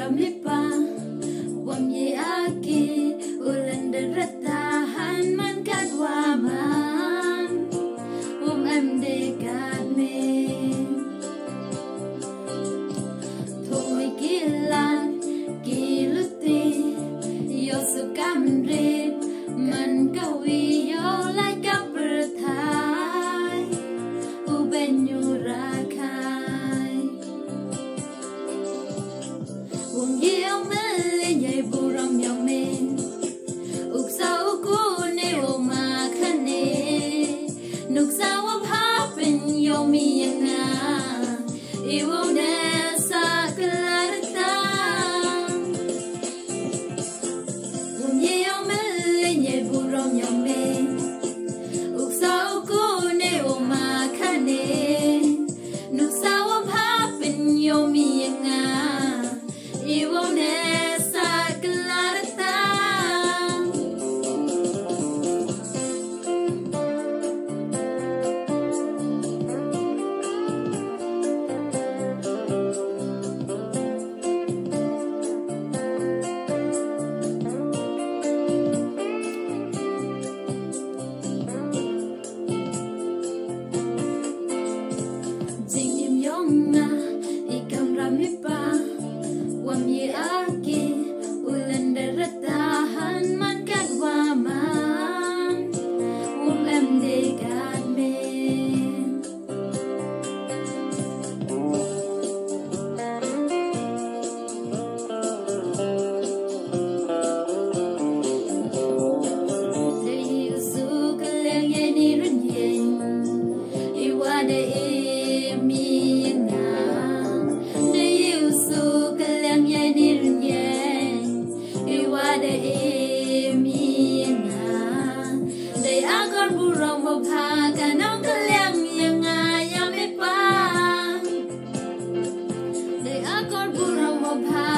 ramipa wam ye aki ulan deratahan man kadwaman em dekat me thôi kilan kiluti yo sukam red man kawi yo like a berthai uben yurakai wong yeo mele ye buram yo men uksa uku ne o ma khane nuksa wa happen yo mi na iong nesa kelarta wong yeo mele ye buram yo men uksa uku ne o ma khane nuksa wa happen yo mi na iong nesa kelarta jing iong ikam ramipa wam ye aki ulan deratahan man kadwaman em dekat me de su keleng ye ni run ye iwa de mi na de su keleng ye ni run ye iwa de mi na de agor burong mo pha kanong keleng yang ayam me pa de agor burong mo pha